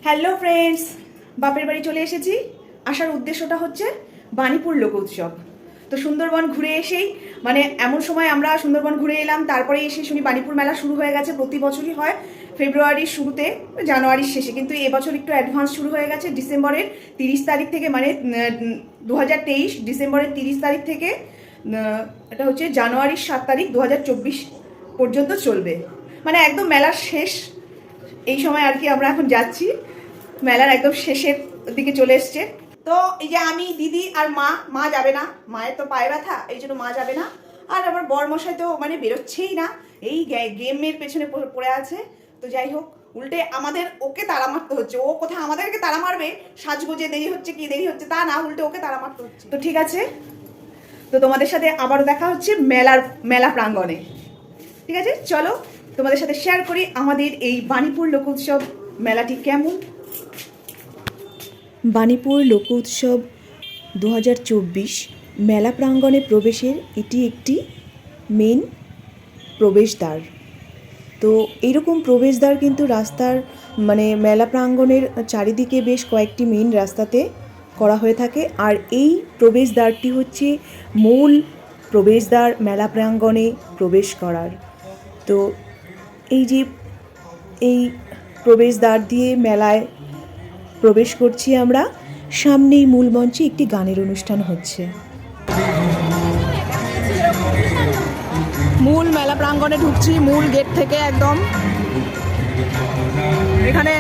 Hello friends, বাপের বাড়ি চলে এসেছি। আসার উদ্দেশ্যটা হচ্ছে বাণীপুর লোক উৎসব। তো সুন্দরবন ঘুরে এসেই মানে এমন সময় আমরা সুন্দরবন ঘুরে এলাম, তারপরে এসে শুনি বাণীপুর মেলা শুরু হয়ে গেছে। প্রতি বছরই হয় ফেব্রুয়ারির শুরুতে, জানুয়ারির শেষে, কিন্তু এবছর একটু অ্যাডভান্স শুরু হয়ে গেছে। ডিসেম্বরের 30 তারিখ থেকে, মানে 2023 ডিসেম্বরের 30 তারিখ থেকে এটা হচ্ছে জানুয়ারির 7 তারিখ 2024 পর্যন্ত চলবে। মানে একদম মেলার শেষ এই সময় আর কি আমরা এখন যাচ্ছি। মেলার একদম শেষের দিকে চলে এসছে। তো এই যে আমি, দিদি আর মা যাবে না, মায়ের তো পায়ে ব্যথা, এই জন্য মা যাবে না। আর আমার বরমশাই তো মানে বেরোচ্ছেই না, এই গেমের পেছনে পড়ে আছে। তো যাই হোক, উল্টে আমাদের ওকে তাড়া মারতে হচ্ছে। ও কোথায় আমাদেরকে তাড়া মারবে, সাজগোজে দেরি হচ্ছে কি দেরি হচ্ছে তা না, উল্টে ওকে তাড়া মারতে হচ্ছে। তো ঠিক আছে, তো তোমাদের সাথে আবারও দেখা হচ্ছে মেলা প্রাঙ্গণে। ঠিক আছে, চলো তোমাদের সাথে শেয়ার করি আমাদের এই বাণীপুর লোক উৎসব মেলাটি কেমন। বাণীপুর লোক উৎসব 2024 মেলা প্রাঙ্গণে প্রবেশের এটি একটি মেন প্রবেশদ্বার। তো এইরকম প্রবেশদ্বার কিন্তু রাস্তার মানে মেলা প্রাঙ্গণের চারিদিকে বেশ কয়েকটি মেন রাস্তাতে করা হয়ে থাকে। আর এই প্রবেশদ্বারটি হচ্ছে মূল প্রবেশদ্বার মেলা প্রাঙ্গণে প্রবেশ করার। তো এই প্রবেশদ্বার দিয়ে মেলায় প্রবেশ করছি আমরা। সামনেই মূল মঞ্চে একটি গানের অনুষ্ঠান হচ্ছে। মূল মেলা প্রাঙ্গণে ঢুকছি, মূল গেট থেকে একদম। এখানে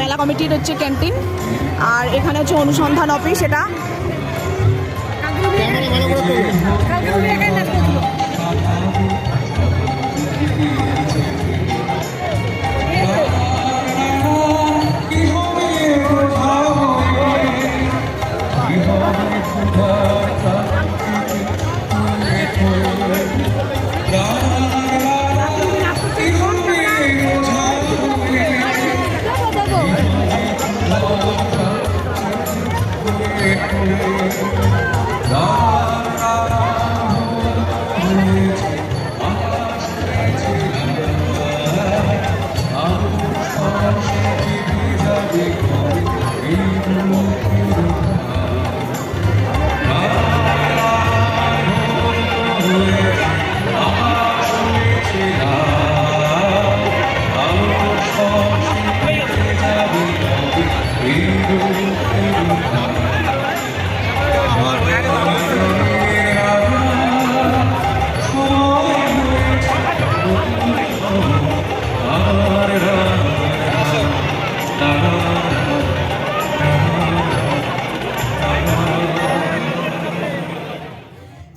মেলা কমিটির হচ্ছে ক্যান্টিন, আর এখানে হচ্ছে অনুসন্ধান অফিস। এটা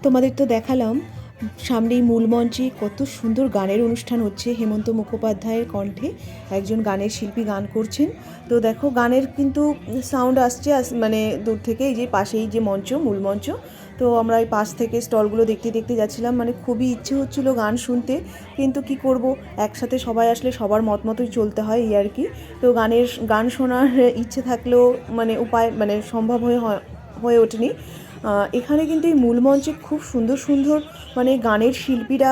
তোমাদের তো দেখালাম সামনেই মূল মঞ্চে কত সুন্দর গানের অনুষ্ঠান হচ্ছে। হেমন্ত মুখোপাধ্যায়ের কণ্ঠে একজন গানের শিল্পী গান করছেন। তো দেখো, গানের কিন্তু সাউন্ড আসছে মানে দূর থেকে। এই যে পাশেই যে মঞ্চ, মূল মঞ্চ, তো আমরা এই পাশ থেকে স্টলগুলো দেখতে দেখতে যাচ্ছিলাম। মানে খুবই ইচ্ছে হচ্ছিল গান শুনতে, কিন্তু কি করব, একসাথে সবাই আসলে সবার মত মতোই চলতে হয়, এই আর কি। তো গান শোনার ইচ্ছে থাকলেও মানে উপায় মানে সম্ভব হয়ে ওঠেনি। এখানে কিন্তু এই মূল মঞ্চে খুব সুন্দর সুন্দর মানে গানের শিল্পীরা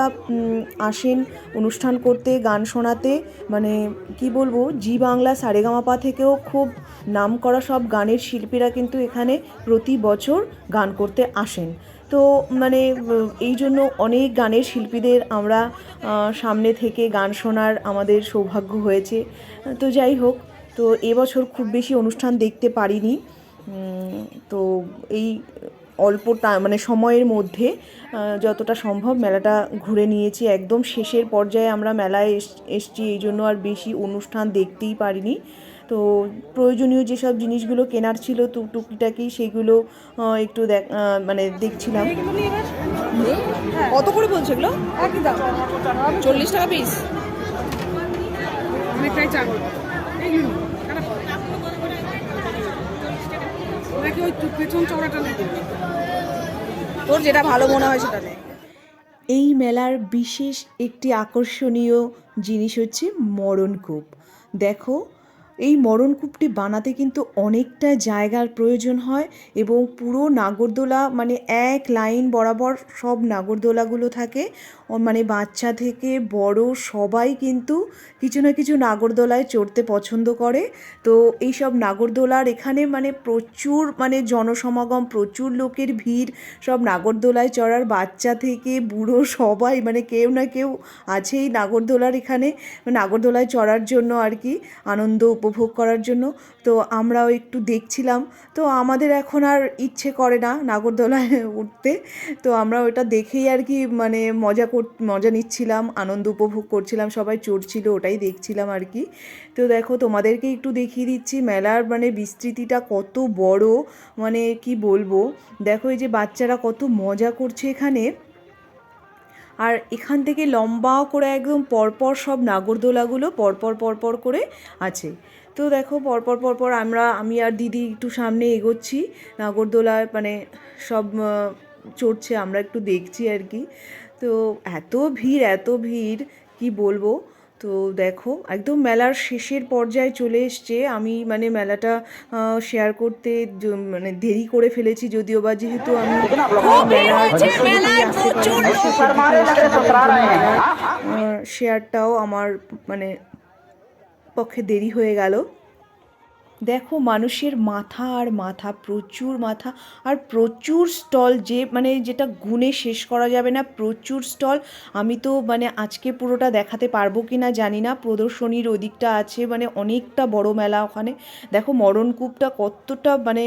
আসেন অনুষ্ঠান করতে, গান শোনাতে। মানে কি বলবো, জি বাংলা, সারেগামাপা থেকেও খুব নাম করা সব গানের শিল্পীরা কিন্তু এখানে প্রতি বছর গান করতে আসেন। তো মানে এই জন্য অনেক গানের শিল্পীদের আমরা সামনে থেকে গান শোনার আমাদের সৌভাগ্য হয়েছে। তো যাই হোক, তো এবছর খুব বেশি অনুষ্ঠান দেখতে পারিনি। তো এই অল্প মানে সময়ের মধ্যে যতটা সম্ভব মেলাটা ঘুরে নিয়েছি। একদম শেষের পর্যায়ে আমরা মেলায় এসছি, এই জন্য আর বেশি অনুষ্ঠান দেখতেই পারিনি। তো প্রয়োজনীয় যেসব জিনিসগুলো কেনার ছিল টুকিটাকি, সেগুলো একটু মানে দেখছিলাম। কত করে বলছে এগুলো? 40 টাকা পিস। অনেকটাই চাল। তোর যেটা ভালো মনে হয় সেটা নে। এই মেলার বিশেষ একটি আকর্ষণীয় জিনিস হচ্ছে মরণকূপ। দেখো, এই মরণকূপটি বানাতে কিন্তু অনেকটা জায়গার প্রয়োজন হয় এবং পুরো নাগরদোলা মানে এক লাইন বরাবর সব নাগরদোলাগুলো থাকে। মানে বাচ্চা থেকে বড় সবাই কিন্তু কিছু না কিছু নাগরদোলায় চড়তে পছন্দ করে। তো এই সব নাগরদোলার এখানে মানে প্রচুর মানে জনসমাগম, প্রচুর লোকের ভিড়, সব নাগরদোলায় চড়ার বাচ্চা থেকে বুড়ো সবাই মানে কেউ না কেউ আছেই নাগরদোলার এখানে, নাগরদোলায় চড়ার জন্য আর কি, আনন্দ উপভোগ করার জন্য। তো আমরাও একটু দেখছিলাম। তো আমাদের এখন আর ইচ্ছে করে না নাগরদোলায় উঠতে, তো আমরা ওটা দেখেই আর কি মানে মজা নিচ্ছিলাম, আনন্দ উপভোগ করছিলাম, সবাই চড়ছিল ওটাই দেখছিলাম আর কি। তো দেখো তোমাদেরকে একটু দেখিয়ে দিচ্ছি মেলার মানে বিস্তৃতিটা কত বড়, মানে কি বলবো। দেখো এই যে বাচ্চারা কত মজা করছে এখানে, আর এখান থেকে লম্বা করে একদম পরপর সব নাগরদোলাগুলো পরপর করে আছে। তো দেখো পরপর আমি আর দিদি একটু সামনে এগোচ্ছি, নাগরদোলায় মানে সব চড়ছে, আমরা একটু দেখছি আর কি। তো এত ভিড় কি বলবো। তো দেখো একদম মেলার শেষের পর্যায়ে চলে এসছে। আমি মানে মেলাটা শেয়ার করতে মানে দেরি করে ফেলেছি, যদিও বা যেহেতু আমি শেয়ারটাও আমার মানে পক্ষে দেরি হয়ে গেল। দেখো মানুষের মাথা আর মাথা, প্রচুর মাথা আর প্রচুর স্টল, যে মানে যেটা গুণে শেষ করা যাবে না, প্রচুর স্টল। আমি তো মানে আজকে পুরোটা দেখাতে পারবো কি না জানি না, প্রদর্শনীর ওদিকটা আছে মানে অনেকটা বড় মেলা ওখানে। দেখো মরণকূপটা কতটা মানে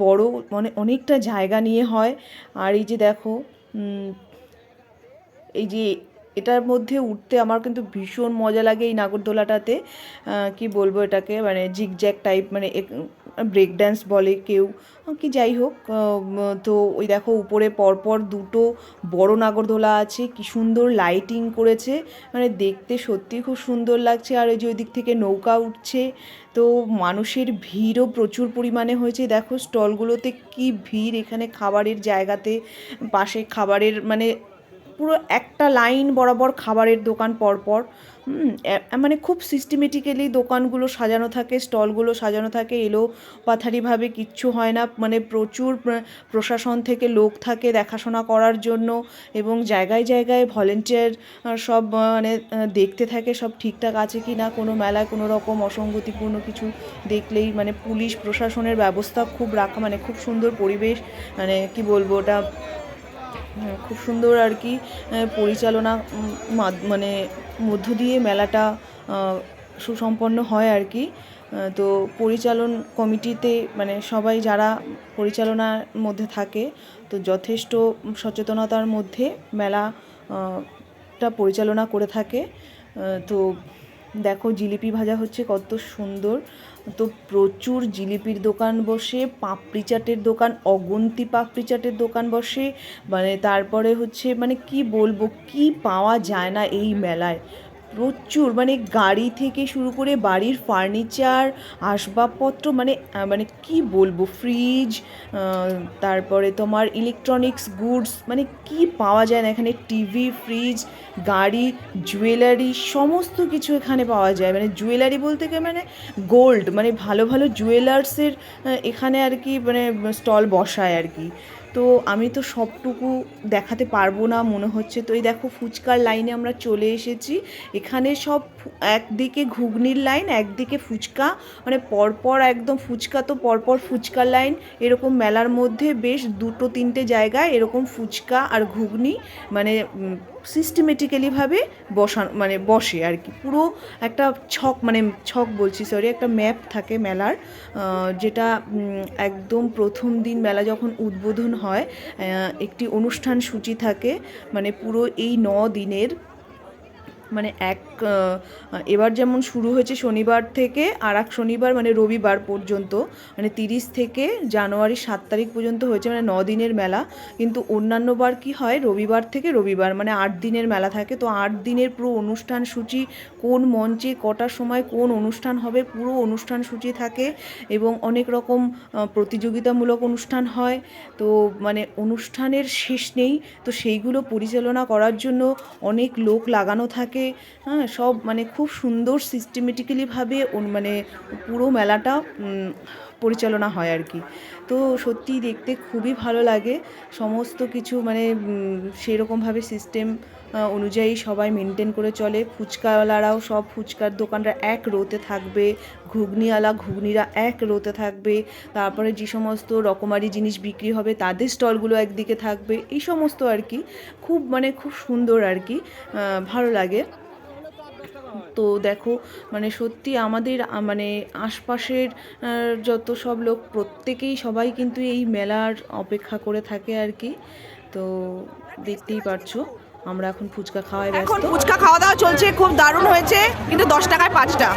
বড়, মানে অনেকটা জায়গা নিয়ে হয়। আর এই যে দেখো এই যে এটার মধ্যে উঠতে আমার কিন্তু ভীষণ মজা লাগে এই নাগরদোলাটাতে। কি বলবো এটাকে, মানে জিগজ্যাগ টাইপ, মানে ব্রেক ড্যান্স বলে কেউ কি, যাই হোক। তো ওই দেখো উপরে পরপর দুটো বড় নাগরদোলা আছে, কি সুন্দর লাইটিং করেছে, মানে দেখতে সত্যি খুব সুন্দর লাগছে। আর ওই যে ওই দিক থেকে নৌকা উঠছে। তো মানুষের ভিড়ও প্রচুর পরিমাণে হয়েছে, দেখো স্টলগুলোতে কি ভিড়, এখানে খাবারের জায়গাতে পাশে খাবারের মানে পুরো একটা লাইন বরাবর খাবারের দোকান পরপর, মানে খুব সিস্টেমেটিক্যালি দোকানগুলো সাজানো থাকে, স্টলগুলো সাজানো থাকে, এলো পাথারিভাবে কিচ্ছু হয় না। মানে প্রচুর প্রশাসন থেকে লোক থাকে দেখাশোনা করার জন্য, এবং জায়গায় জায়গায় ভলেন্টিয়ার সব মানে দেখতে থাকে সব ঠিকঠাক আছে কি না, কোনো মেলায় কোনো রকম অসঙ্গতিপূর্ণ কিছু দেখলেই মানে পুলিশ প্রশাসনের ব্যবস্থা খুব রাখা, মানে খুব সুন্দর পরিবেশ, মানে কি বলবো ওটা, খুব সুন্দর আর কি পরিচালনা মানে মধ্য দিয়ে মেলাটা সুসম্পন্ন হয় আর কি। তো পরিচালন কমিটিতে মানে সবাই যারা পরিচালনার মধ্যে থাকে, তো যথেষ্ট সচেতনতার মধ্যে মেলাটা পরিচালনা করে থাকে। তো দেখো জিলিপি ভাজা হচ্ছে কত সুন্দর। তো প্রচুর জিলিপির দোকান বসে, পাপড়ি চাটের দোকান, অগুন্তি পাপড়ি চাটের দোকান বসে, মানে তারপরে হচ্ছে মানে কি বলবো, কি পাওয়া যায় না এই মেলায়, প্রচুর মানে গাড়ি থেকে শুরু করে বাড়ির ফার্নিচার, আসবাবপত্র, মানে মানে কি বলবো, ফ্রিজ, তারপরে তোমার ইলেকট্রনিক্স গুডস, মানে কি পাওয়া যায় না এখানে, টিভি, ফ্রিজ, গাড়ি, জুয়েলারি, সমস্ত কিছু এখানে পাওয়া যায়। মানে জুয়েলারি বলতে গিয়ে মানে গোল্ড, মানে ভালো ভালো জুয়েলার্সের এখানে আর কি মানে স্টল বসায় আর কি। তো আমি তো সবটুকু দেখাতে পারবো না মনে হচ্ছে। তো এই দেখো ফুচকার লাইনে আমরা চলে এসেছি। এখানে সব একদিকে ঘুগনির লাইন, একদিকে ফুচকা, মানে পরপর একদম ফুচকা, তো পরপর ফুচকার লাইন, এরকম মেলার মধ্যে বেশ দুটো তিনটে জায়গায় এরকম ফুচকা আর ঘুগনি মানে সিস্টেমেটিক্যালিভাবে মানে বসে আর কি। পুরো একটা ছক, মানে ছক বলছি সরি, একটা ম্যাপ থাকে মেলার, যেটা একদম প্রথম দিন মেলা যখন উদ্বোধন হয় একটি অনুষ্ঠান সূচি থাকে, মানে পুরো এই 9 দিনের, মানে এবার যেমন শুরু হয়েছে শনিবার থেকে আর এক শনিবার মানে রবিবার পর্যন্ত, মানে 30 থেকে জানুয়ারি 7 তারিখ পর্যন্ত হয়েছে, মানে 9 দিনের মেলা। কিন্তু অন্যান্য বার কি হয়, রবিবার থেকে রবিবার, মানে 8 দিনের মেলা থাকে। তো 8 দিনের পুরো অনুষ্ঠান সূচি, কোন মঞ্চে কটার সময় কোন অনুষ্ঠান হবে, পুরো অনুষ্ঠান সূচি থাকে, এবং অনেক রকম প্রতিযোগিতামূলক অনুষ্ঠান হয়। তো মানে অনুষ্ঠানের শেষ নেই। তো সেইগুলো পরিচালনা করার জন্য অনেক লোক লাগানো থাকে, হ্যাঁ, সব মানে খুব সুন্দর সিস্টেমেটিক্যালিভাবে মানে পুরো মেলাটা পরিচালনা হয় আর কি। তো সত্যিই দেখতে খুবই ভালো লাগে। সমস্ত কিছু মানে সেরকমভাবে সিস্টেম অনুযায়ী সবাই মেনটেন করে চলে। ফুচকাওয়ালারাও সব ফুচকার দোকানরা এক রোতে থাকবে, ঘুগনিওয়ালা ঘুগনিরা এক রোতে থাকবে, তারপরে যে সমস্ত রকমারি জিনিস বিক্রি হবে তাদের স্টলগুলো একদিকে থাকবে, এই সমস্ত আর কি। খুব মানে খুব সুন্দর আর কি, ভালো লাগে। তো দেখো মানে সত্যি আমাদের মানে আশপাশের যত সব লোক প্রত্যেকেই সবাই কিন্তু এই মেলার অপেক্ষা করে থাকে আর কি। তো দেখতেই পারছো আমরা এখন ফুচকা খাওয়াই ব্যস্ত। এখন ফুচকা খাওয়া দাওয়া চলছে, খুব দারুণ হয়েছে, কিন্তু 10 টাকায় 5টা।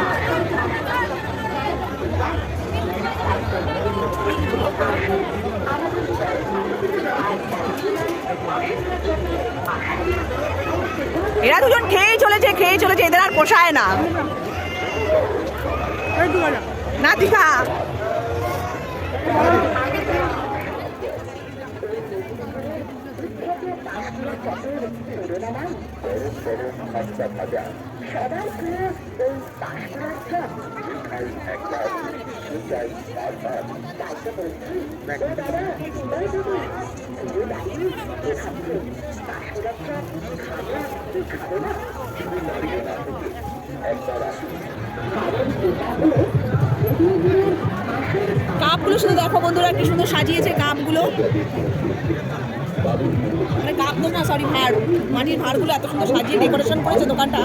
এরা দুজন খেয়েই চলেছে, এদের আর পোষায় না। না দিঘা কাপগুলো শুধু দেখো বন্ধুরা, কি সুন্দর সাজিয়েছে কাপগুলো। মানে কাপ তো না, সরি, ভাঁড়, মাটির ভাঁড়গুলো এত সুন্দর সাজিয়ে ডেকোরেশন করেছে দোকানটা।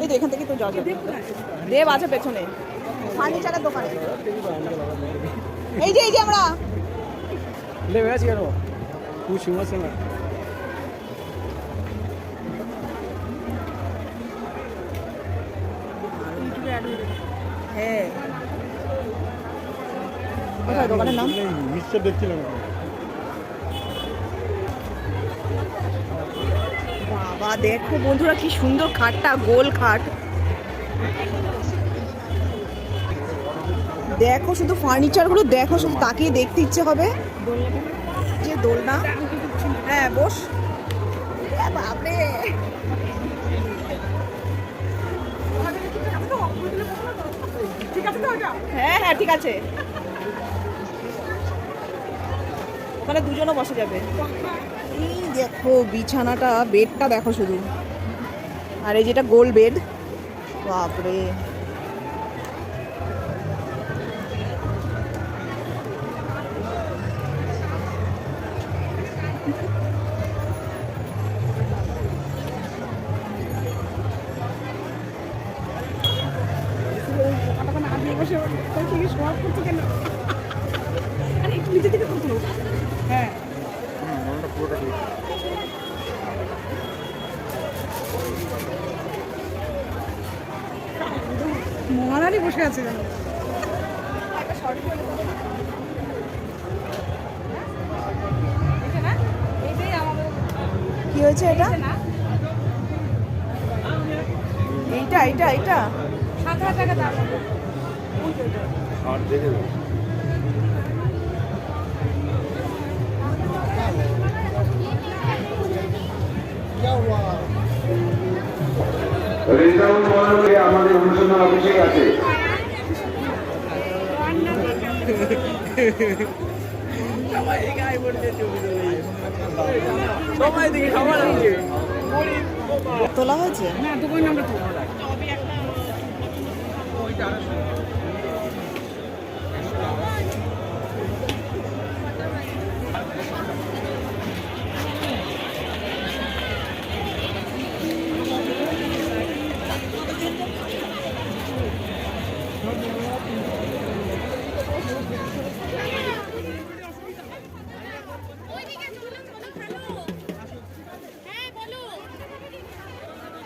এই তো এখান থেকে তো যাওয়া যাবে। দেব আছে পেছনে ফার্নিচারের দোকানে। এই যে আমরা লেবে আছি কেন পুষি মাসে না হ্যাঁ, কোথায় দোকানের নাম? মিক্সচার দেখছিলাম। বাবা দেখো বন্ধুরা, কি সুন্দর খাটটা, গোল খাট। দেখো শুধু ফার্নিচারগুলো দেখো, শুধু তাকিয়ে দেখতে ইচ্ছে হবে। যে দোলনা, হ্যাঁ বস। বাপরে, হ্যাঁ হ্যাঁ ঠিক আছে, ওখানে দুজনও বসে যাবে। এই দেখো বিছানাটা, বেডটা দেখো শুধু, আর এই যেটা গোল বেড, বাপরে। হ্যাঁ মহারানী বসে আছে কেন? কি হয়েছে এটা? এইটা এইটা এইটা 7,000 টাকা দাম। আমাদের অনুসন্ধান অফিসে আছে। তোলা হয়েছে? না, তো কই নামটা তো।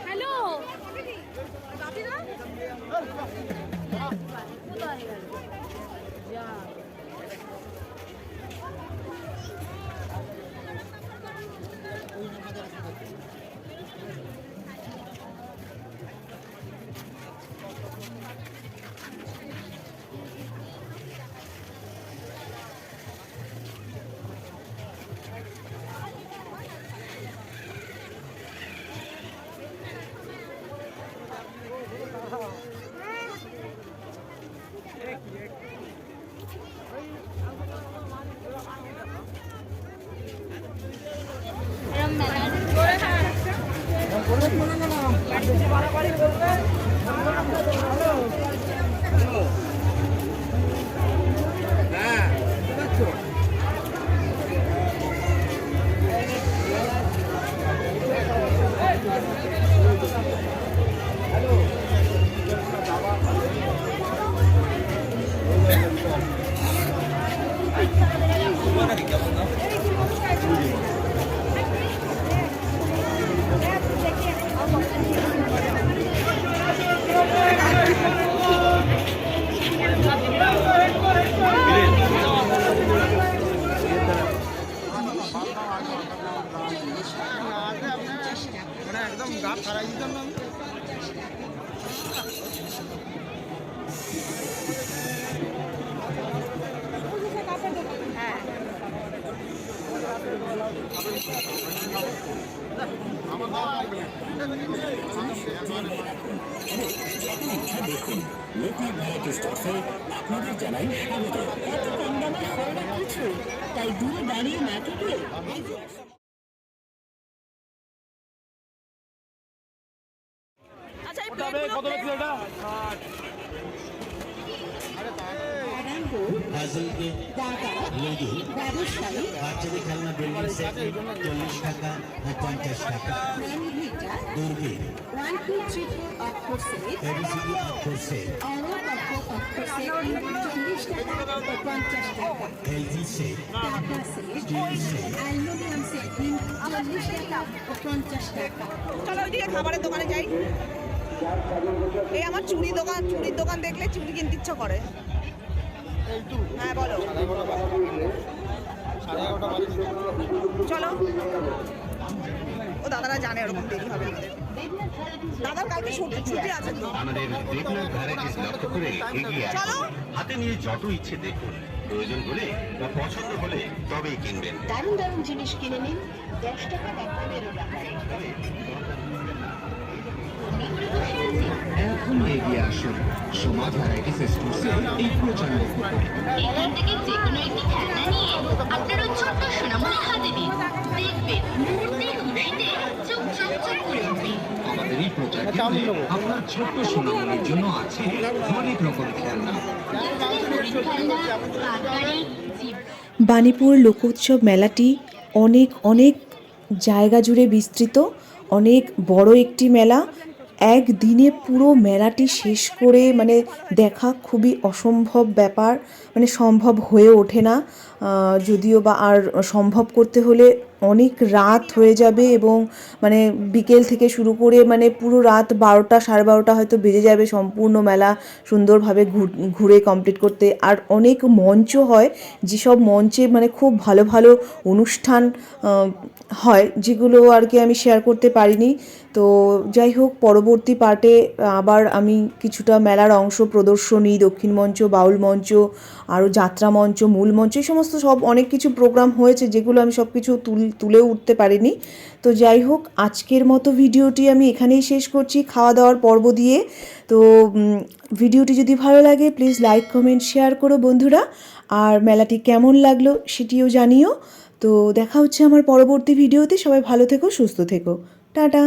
হ্যালো দেখুন লোকনাথ ভ্যারাইটি স্টোর্সে আপনাদের জানাই স্বাগত। এত কম দামে হয় না কিছু, তাই দূরে দাঁড়িয়ে না থেকে বাচ্চাদের খেলনা বিল্ডিং সেট 40 টাকা ও 50 টাকা। দূরবীন এবিসিডি অক্ষর set LG set steel set. চলো ওইদিকে খাবারের দোকানে যাই। এই আমার চুড়ির দোকান দেখলে চুড়ি কিনতে ইচ্ছা করে। হ্যাঁ বলো। চলো, ও দাদারা জানে ওরকম দেরি হবে আমাদের। দাদার কালকে ছুটি আছে তো। আমাদের দেবনাথ ভ্যারাইটিস লক্ষ্য করে এগিয়ে চলো। হাতে নিয়ে যত ইচ্ছে দেখুন, প্রয়োজন হলে বা পছন্দ হলে তবেই কিনবেন। দারুণ দারুণ জিনিস কিনে নিন 10 টাকা বা 15 টাকায়। এখন এগিয়ে আসুন সমাজ ভ্যারাইটিস স্টোরসে এই প্রচারণা। এখান থেকে যে কোনো একটি খেলনা নিয়ে আপনার ওই ছোট্ট সোনামণি হাতে দিন, দেখবেন মুহূর্তের খুশিতে চোখ চকচক করে উঠবে। আমাদের এই প্রচার কেন্দ্রে আপনার ছোট্ট সোনামণির জন্য আছে অনেক রকম খেলনা। বাণীপুর লোকোৎসব মেলাটি অনেক অনেক জায়গা জুড়ে বিস্তৃত, অনেক বড় একটি মেলা। একদিনে পুরো মেলাটি শেষ করে মানে দেখা খুবই অসম্ভব ব্যাপার, মানে সম্ভব হয়ে ওঠে না। যদিও বা আর সম্ভব করতে হলে অনেক রাত হয়ে যাবে এবং মানে বিকেল থেকে শুরু করে মানে পুরো রাত 12টা 12:30 হয়তো বেজে যাবে সম্পূর্ণ মেলা সুন্দরভাবে ঘুরে কমপ্লিট করতে। আর অনেক মঞ্চ হয়, যেসব মঞ্চে মানে খুব ভালো ভালো অনুষ্ঠান হয়, যেগুলো আর কি আমি শেয়ার করতে পারিনি। তো যাই হোক, পরবর্তী পার্টে আবার আমি কিছুটা মেলার অংশ প্রদর্শনী, দক্ষিণ মঞ্চ, বাউল মঞ্চ, আরও যাত্রা মঞ্চ, মূল মঞ্চ, এই সমস্ত সব অনেক কিছু প্রোগ্রাম হয়েছে যেগুলো আমি সব কিছু তুলেও উঠতে পারিনি। তো যাই হোক, আজকের মতো ভিডিওটি আমি এখানেই শেষ করছি খাওয়া দাওয়ার পর্ব দিয়ে। তো ভিডিওটি যদি ভালো লাগে প্লিজ লাইক কমেন্ট শেয়ার করো বন্ধুরা, আর মেলাটি কেমন লাগলো সেটিও জানিও। তো দেখা হচ্ছে আমার পরবর্তী ভিডিওতে। সবাই ভালো থেকো, সুস্থ থেকো, টাটা।